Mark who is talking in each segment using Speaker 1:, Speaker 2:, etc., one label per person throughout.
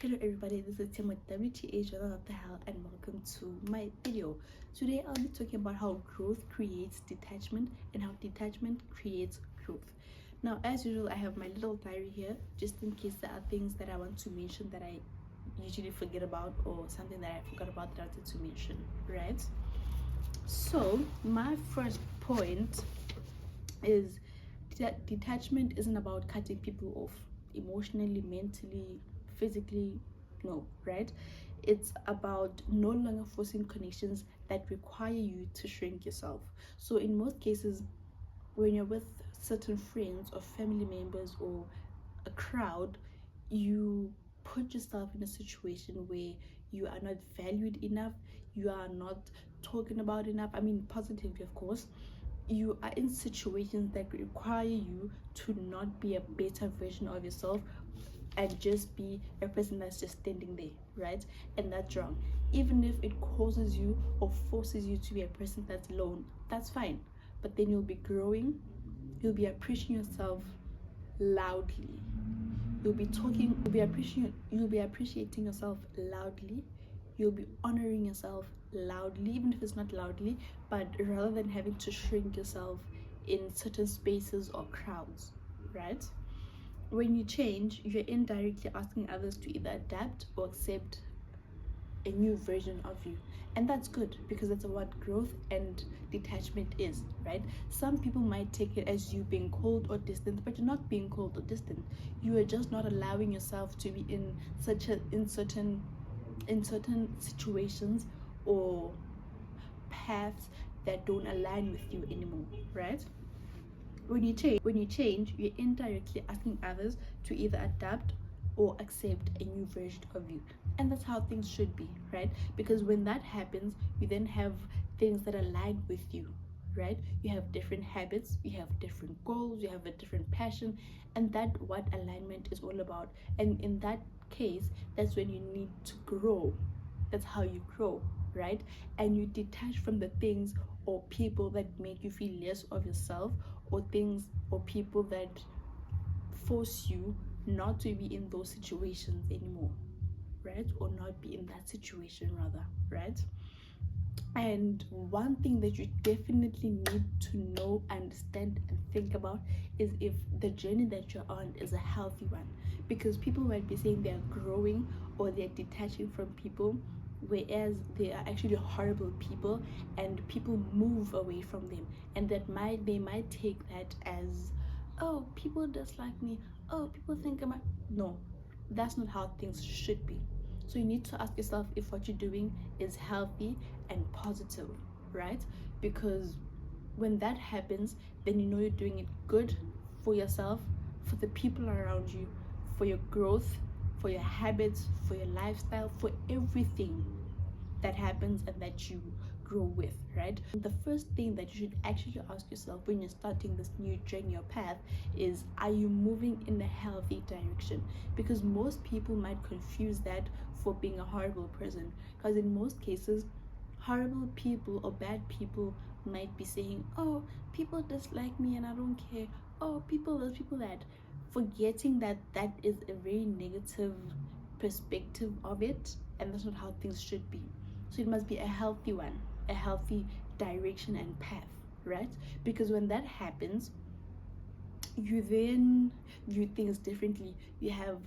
Speaker 1: Hello everybody, this is Tim with WTH, what the hell, and welcome to my video. Today I'll be talking about how growth creates detachment and how detachment creates growth. Now, as usual, I have my little diary here just in case there are things that I want to mention that I usually forget about, or something that I forgot about that I wanted to mention, right? So my first point is that detachment isn't about cutting people off emotionally, mentally, physically. No, right? It's about no longer forcing connections that require you to shrink yourself. So in most cases, when you're with certain friends or family members or a crowd, you put yourself in a situation where you are not valued enough, you are not talking about enough. I mean, positively, of course. You are in situations that require you to not be a better version of yourself and just be a person that's just standing there, right? And that's wrong. Even if it causes you or forces you to be a person that's alone, that's fine. But then you'll be growing, you'll be appreciating yourself loudly. You'll be appreciating yourself loudly. You'll be honoring yourself loudly, even if it's not loudly, but rather than having to shrink yourself in certain spaces or crowds, right? When you change, you're indirectly asking others to either adapt or accept a new version of you. And that's good, because that's what growth and detachment is, right? Some people might take it as you being cold or distant, but you're not being cold or distant. You are just not allowing yourself to be in certain situations or paths that don't align with you anymore, right? When you change, you're indirectly asking others to either adapt or accept a new version of you. And that's how things should be, right? Because when that happens, you then have things that align with you, right? You have different habits, you have different goals, you have a different passion, and that what alignment is all about. And in that case, that's when you need to grow. That's how you grow, right? And you detach from the things or people that make you feel less of yourself, or things or people that force you not to be in those situations anymore, right? Or not be in that situation, rather, right? And one thing that you definitely need to know, understand, and think about is if the journey that you're on is a healthy one. Because people might be saying they're growing or they're detaching from people, whereas they are actually horrible people, and people move away from them. And they might take that as, oh, people dislike me, oh, people think I'm a... No, that's not how things should be. So you need to ask yourself if what you're doing is healthy and positive, right? Because when that happens, then you know you're doing it good for yourself, for the people around you, for your growth, for your habits, for your lifestyle, for everything that happens and that you grow with, right? The first thing that you should actually ask yourself when you're starting this new journey or path is, are you moving in a healthy direction? Because most people might confuse that for being a horrible person, because in most cases, horrible people or bad people might be saying, oh, people dislike me and I don't care, oh, people this, people that, forgetting that that is a very negative perspective of it, and that's not how things should be. So it must be a healthy one, a healthy direction and path, right? Because when that happens, you then view things differently. You have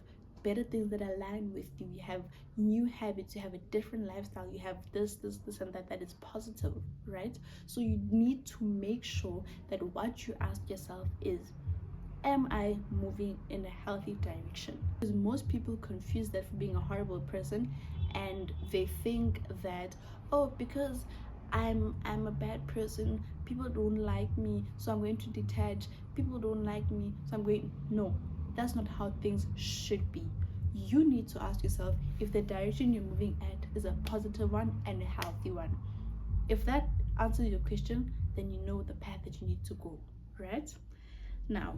Speaker 1: better things that align with you. You have new habits. You have a different lifestyle. You have this, and that is positive, right? So you need to make sure that what you ask yourself is, am I moving in a healthy direction? Because most people confuse that for being a horrible person, and they think that, oh, because I'm a bad person, people don't like me, so I'm going to detach. People don't like me, so I'm going... No, that's not how things should be. You need to ask yourself if the direction you're moving at is a positive one and a healthy one. If that answers your question, then you know the path that you need to go, right? Now,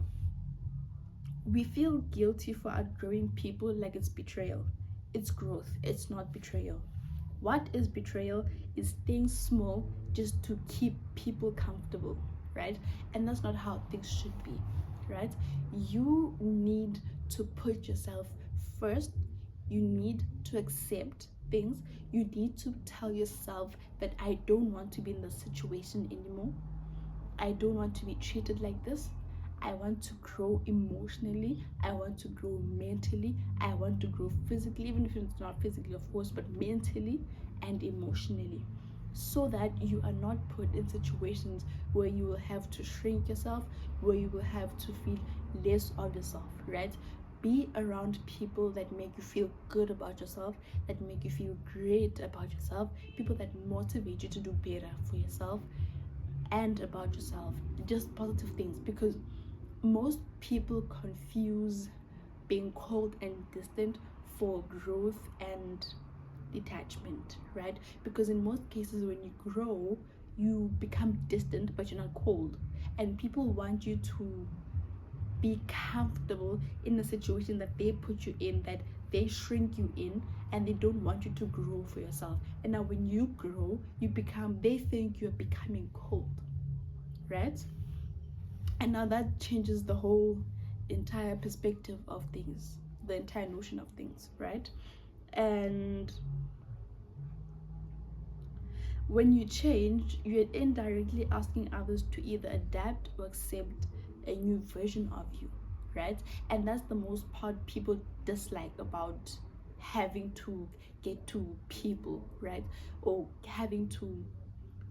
Speaker 1: we feel guilty for outgrowing people like it's betrayal. It's growth, it's not betrayal. What is betrayal is staying small just to keep people comfortable, right? And that's not how things should be, right? You need to put yourself first You need to accept things. You need to tell yourself that I don't want to be in this situation anymore. I don't want to be treated like this. I want to grow emotionally. I want to grow mentally. I want to grow physically, even if it's not physically, of course, but mentally and emotionally. So that you are not put in situations where you will have to shrink yourself, where you will have to feel less of yourself, right? Be around people that make you feel good about yourself, that make you feel great about yourself, people that motivate you to do better for yourself and about yourself, just positive things, because most people confuse being cold and distant for growth and detachment, right? Because in most cases, when you grow, you become distant, but you're not cold, and people want you to be comfortable in a situation that they put you in, that they shrink you in, and they don't want you to grow for yourself. And now when you grow, you become, they think you're becoming cold, right? And now that changes the whole entire perspective of things, the entire notion of things, right? And when you change, you're indirectly asking others to either adapt or accept a new version of you, right? And that's the most part people dislike about having to get to people, right? Or having to,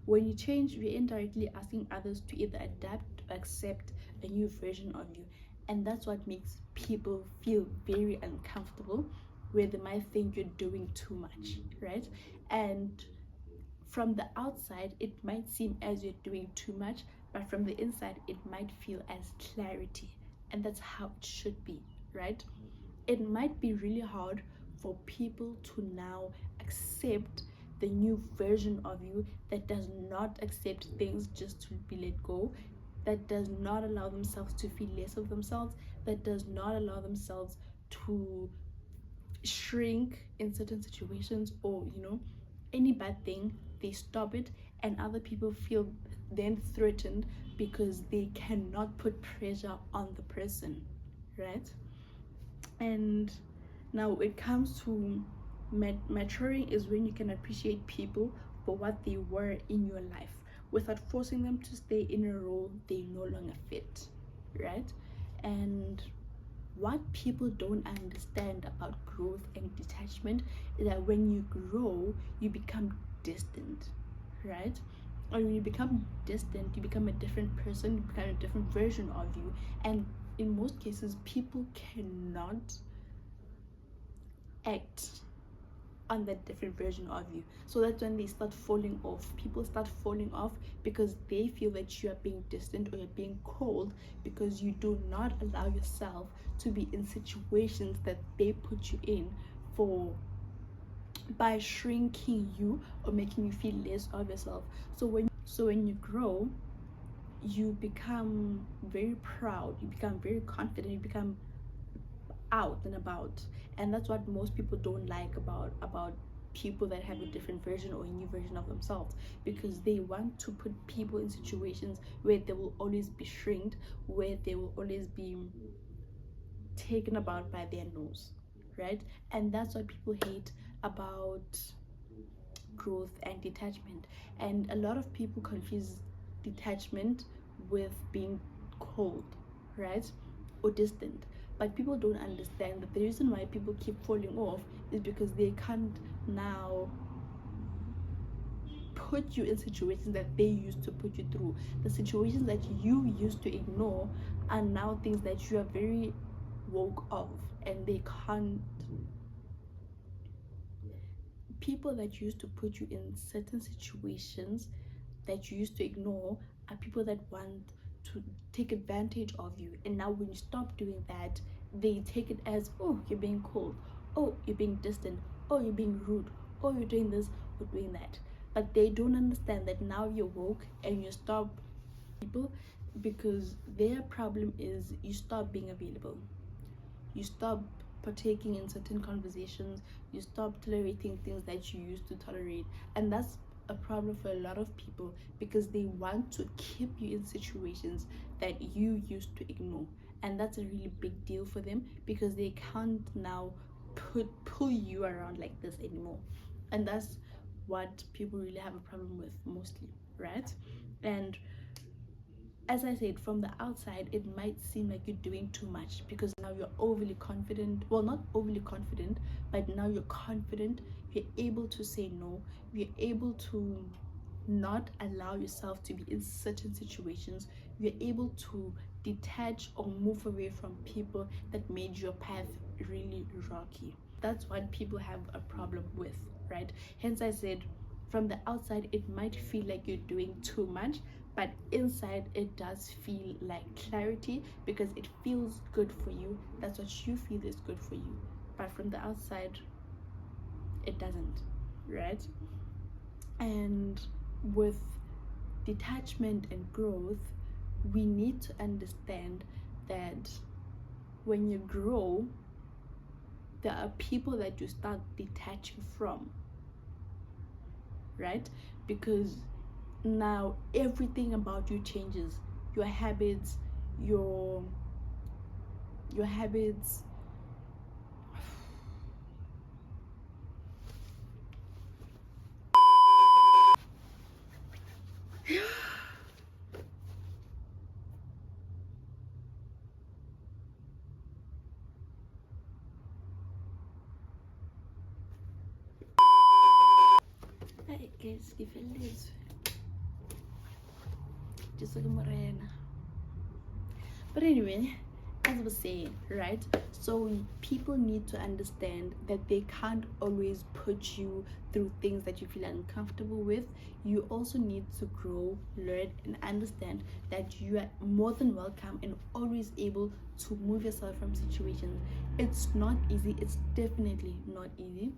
Speaker 1: when you change, you're indirectly asking others to either adapt or accept a new version of you. And that's what makes people feel very uncomfortable, where they might think you're doing too much, right? And from the outside, it might seem as you're doing too much, but from the inside, it might feel as clarity. And that's how it should be, right? It might be really hard for people to now accept the new version of you that does not accept things just to be let go, that does not allow themselves to feel less of themselves, that does not allow themselves to shrink in certain situations, or any bad thing, they stop it. And other people feel then threatened because they cannot put pressure on the person, right? And now it comes to maturing is when you can appreciate people for what they were in your life without forcing them to stay in a role they no longer fit, right? And what people don't understand about growth and detachment is that when you grow, you become distant, right? And when you become distant, you become a different person, you become a different version of you. And in most cases, people cannot act on that different version of you. So that's when they start falling off. People start falling off because they feel that you are being distant or you're being cold because you do not allow yourself to be in situations that they put you in for, by shrinking you or making you feel less of yourself. So when you grow, you become very proud, you become very confident, you become out and about. And that's what most people don't like about people that have a different version or a new version of themselves, because they want to put people in situations where they will always be shrinked, where they will always be taken about by their nose, right? And that's what people hate about growth and detachment. And a lot of people confuse detachment with being cold, right? Or distant. But people don't understand that the reason why people keep falling off is because they can't now put you in situations that they used to put you through. The situations that you used to ignore are now things that you are very woke of, and they can't, people that used to put you in certain situations that you used to ignore are people that want to take advantage of you. And now when you stop doing that, they take it as, oh, you're being cold, oh, you're being distant, oh, you're being rude, oh, you're doing this or doing that. But they don't understand that now you're woke and you stop people, because their problem is you stop being available, you stop partaking in certain conversations, you stop tolerating things that you used to tolerate. And that's a problem for a lot of people, because they want to keep you in situations that you used to ignore. And that's a really big deal for them, because they can't now pull you around like this anymore. And that's what people really have a problem with mostly, right? And as I said, from the outside, it might seem like you're doing too much because now you're overly confident. Well, not overly confident, but now you're confident. You're able to say no. You're able to not allow yourself to be in certain situations. You're able to detach or move away from people that made your path really rocky. That's what people have a problem with, right? Hence, I said, from the outside, it might feel like you're doing too much, but inside it does feel like clarity because it feels good for you. That's what you feel is good for you, but from the outside it doesn't, right? And with detachment and growth, we need to understand that when you grow, there are people that you start detaching from, right? Because now everything about you changes. Your habits, your habits. Hey guys, give a little just like Morena. But anyway, as I was saying, right? So people need to understand that they can't always put you through things that you feel uncomfortable with. You also need to grow, learn, and understand that you are more than welcome and always able to move yourself from situations. It's not easy. It's definitely not easy.